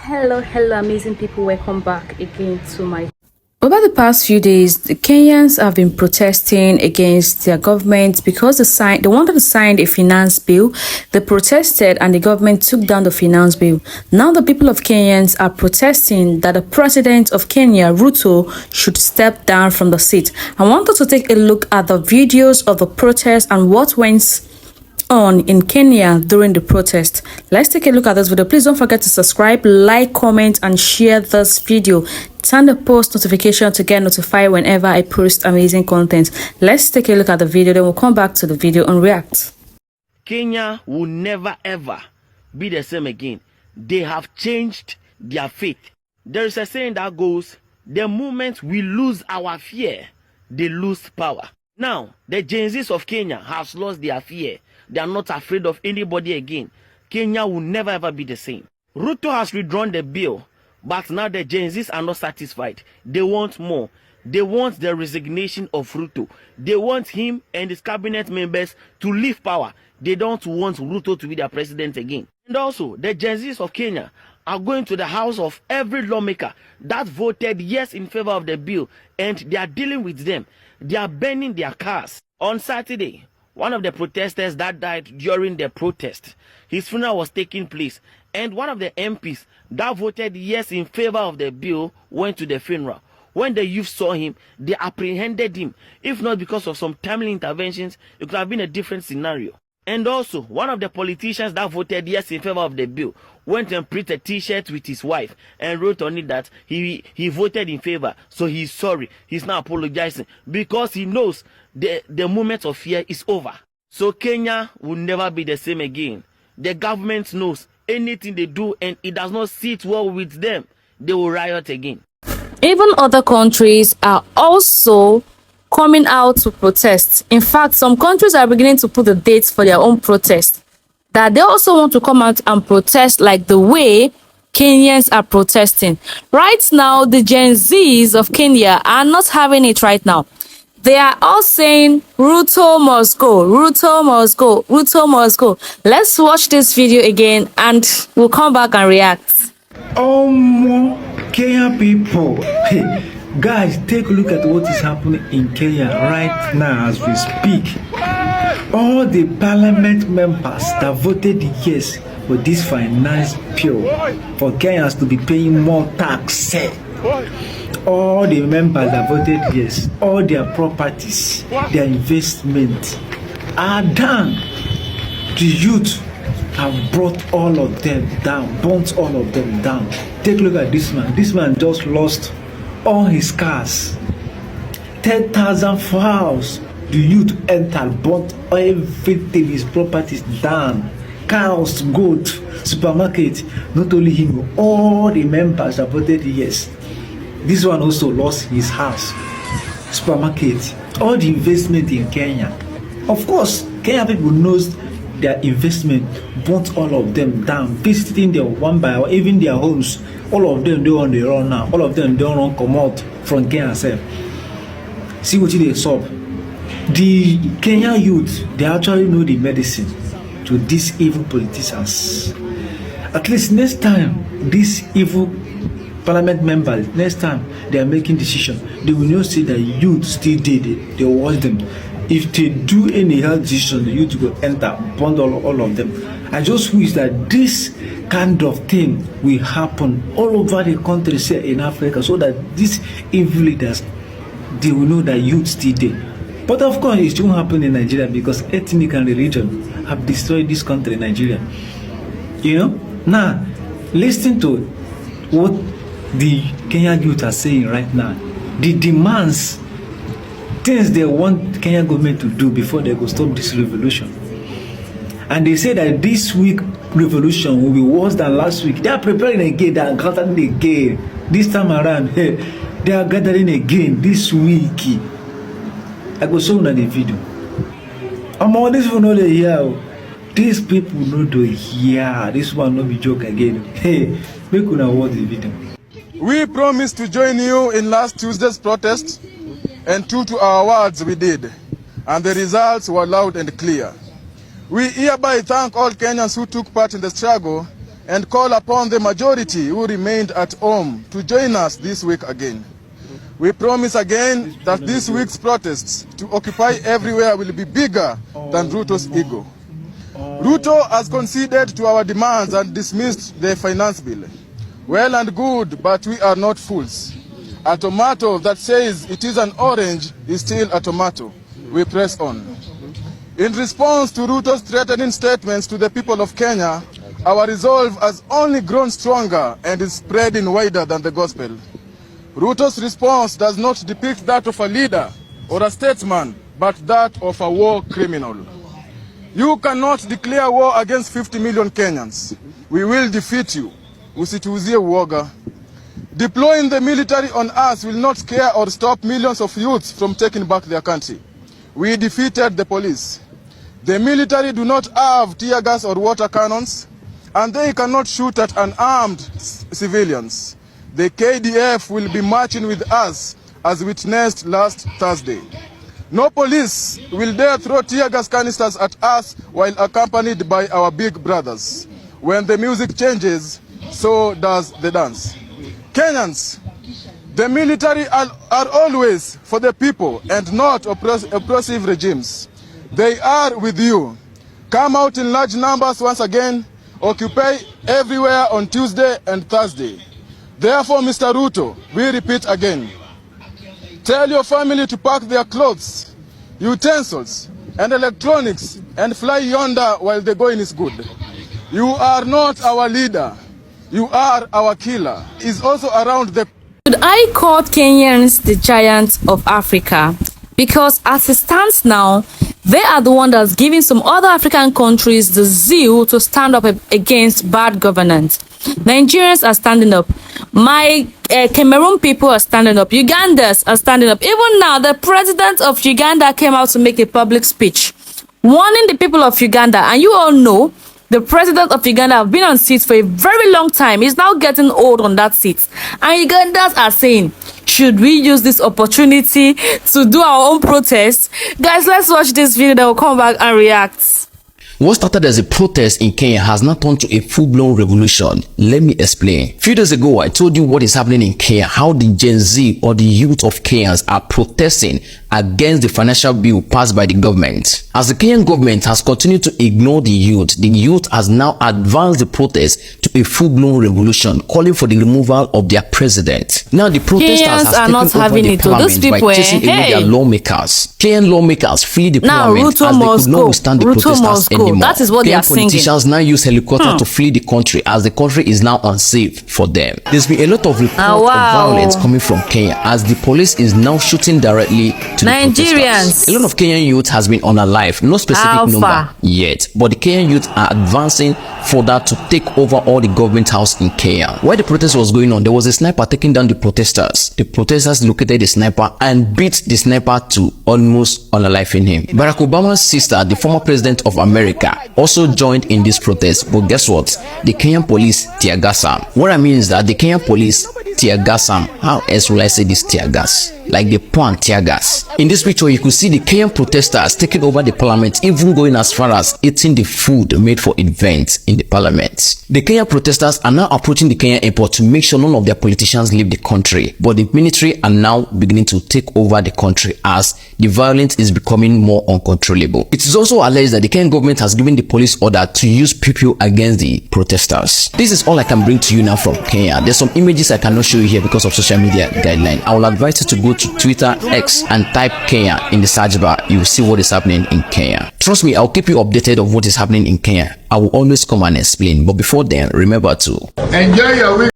Hello, amazing people. Welcome back again to my. Over the past few days, the Kenyans have been protesting against their government because they wanted to sign a finance bill. They protested and the government took down the finance bill. Now the people of Kenyans are protesting that the president of Kenya, Ruto, should step down from the seat. I want us to take a look at the videos of the protest and what went on in Kenya during the protest. Let's take a look at this video. Please don't forget to subscribe, like, comment, and share this video. Turn the post notification to get notified whenever I post amazing content. Let's take a look at the video, then we'll come back to the video and react. Kenya will never ever be the same again. They have changed their faith. There is a saying that goes, the moment we lose our fear, they lose power. Now, the Genzs of Kenya has lost their fear. They are not afraid of anybody again. Kenya will never ever be the same. Ruto has withdrawn the bill, but now the Genzs are not satisfied. They want more. They want the resignation of Ruto. They want him and his cabinet members to leave power. They don't want Ruto to be their president again. And also, the Genzs of Kenya are going to the house of every lawmaker that voted yes in favor of the bill, and they are dealing with them. They are burning their cars. On Saturday, one of the protesters that died during the protest, his funeral was taking place, and one of the MPs that voted yes in favor of the bill went to the funeral. When the youth saw him, they apprehended him. If not because of some timely interventions, it could have been a different scenario. And also, one of the politicians that voted yes in favor of the bill went and printed a t-shirt with his wife and wrote on it that he voted in favor, so he's sorry. He's now apologizing because he knows the moment of fear is over. So Kenya will never be the same again. The government knows anything they do and it does not sit well with them, they will riot again. Even other countries are also coming out to protest. In fact, some countries are beginning to put the dates for their own protest, that they also want to come out and protest like the way Kenyans are protesting. Right now, the Gen Zs of Kenya are not having it right now. They are all saying, Ruto must go, Ruto must go, Ruto must go. Let's watch this video again and we'll come back and react. Kenya people, hey, guys, take a look at what is happening in Kenya right now as we speak. All the parliament members that voted yes for this finance bill for Kenyans to be paying more tax. All the members that voted yes, all their properties, their investment are down. The youth have brought all of them down, burnt all of them down. Take a look at this man. This man just lost all his cars, 10,000 for house. The youth entered, bought everything, his properties down, cows, goat, supermarket. Not only him, all the members that voted yes. This one also lost his house, supermarket, all the investment in Kenya. Of course, Kenya people knows their investment, burnt all of them down, visiting them one by one, even their homes. All of them don't on the run now. All of them don't run come out from Kenya self. See what they solve. The Kenya youth, they actually know the medicine to these evil politicians. At least next time, these evil parliament members, next time they are making decision, they will not say that youth still did it. They will watch them. If they do any health decision, the youth will enter, bond all of them. I just wish that this kind of thing will happen all over the country, say in Africa, so that these evil leaders, they will know that youth still there. But of course, it won't happen in Nigeria because ethnic and religion have destroyed this country, Nigeria. You know? Now, listen to what the Kenyan youth are saying right now. The demands, things they want Kenya government to do before they go stop this revolution. And they say that this week revolution will be worse than last week. They are preparing again, they are gathering again. This time around, hey, they are gathering again this week. I go show you the video. All these people know they hear. These people know they hear. This one no be joke again. Hey, make una watch the video. We promised to join you in last Tuesday's protest, and true to our words we did, and the results were loud and clear. We hereby thank all Kenyans who took part in the struggle and call upon the majority who remained at home to join us this week again. We promise again that this week's protests to occupy everywhere will be bigger than Ruto's ego. Ruto has conceded to our demands and dismissed the finance bill. Well and good, but we are not fools. A tomato that says it is an orange is still a tomato. We press on. In response to Ruto's threatening statements to the people of Kenya, our resolve has only grown stronger and is spreading wider than the gospel. Ruto's response does not depict that of a leader or a statesman, but that of a war criminal. You cannot declare war against 50 million Kenyans. We will defeat you. Usituuzie uoga. Deploying the military on us will not scare or stop millions of youths from taking back their country. We defeated the police. The military do not have tear gas or water cannons, and they cannot shoot at unarmed civilians. The KDF will be marching with us, as witnessed last Thursday. No police will dare throw tear gas canisters at us while accompanied by our big brothers. When the music changes, so does the dance. Kenyans, the military are always for the people and not oppressive regimes. They are with you. Come out in large numbers once again. Occupy everywhere on Tuesday and Thursday. Therefore, Mr. Ruto, we repeat again. Tell your family to pack their clothes, utensils, and electronics and fly yonder while the going is good. You are not our leader. You are our killer. Is also around the... Should I call Kenyans the giants of Africa? Because as it stands now, they are the one that's giving some other African countries the zeal to stand up against bad governance. Nigerians are standing up. My Cameroon people are standing up. Ugandans are standing up. Even now, the president of Uganda came out to make a public speech warning the people of Uganda. And you all know the president of Uganda have been on seat for a very long time. He's now getting old on that seat. And Ugandans are saying, should we use this opportunity to do our own protest? Guys, let's watch this video, then we'll come back and react. What started as a protest in Kenya has now turned to a full-blown revolution. Let me explain. A few days ago, I told you what is happening in Kenya, how the Gen Z or the youth of Kenyans are protesting against the financial bill passed by the government. As the Kenyan government has continued to ignore the youth has now advanced the protest to a full-blown revolution, calling for the removal of their president. Now, the protesters have taken over the parliament by chasing away their lawmakers. Kenyan lawmakers flee the parliament as they could not withstand the protesters anymore. That is what they are singing. Politicians now use helicopters to flee the country as the country is now unsafe for them. There's been a lot of reports of violence coming from Kenya as the police is now shooting directly to the protesters. A lot of Kenyan youth has been unalive, no specific number yet, but the Kenyan youth are advancing further to take over all the government house in Kenya. While the protest was going on, there was a sniper taking down the protesters. The protesters located the sniper and beat the sniper to almost unaliving him. Barack Obama's sister, the former president of America, also joined in this protest, but guess what? The Kenyan police tear gas him. What I mean is that the Kenyan police tear gas him. How else will I say this tear gas? Like the pan tear gas. In this picture, you could see the Kenyan protesters taking over the parliament, even going as far as eating the food made for events in the parliament. The Kenyan protesters are now approaching the Kenyan airport to make sure none of their politicians leave the country, but the military are now beginning to take over the country as the violence is becoming more uncontrollable. It is also alleged that the Kenyan government has given the police order to use people against the protesters. This is all I can bring to you now from Kenya. There's some images I cannot show you here because of social media guideline. I will advise you to go to Twitter X and type Kenya in the search bar. You will see what is happening in Kenya. Trust me, I'll keep you updated of what is happening in Kenya. I will always come and explain, but before then, remember to enjoy your week.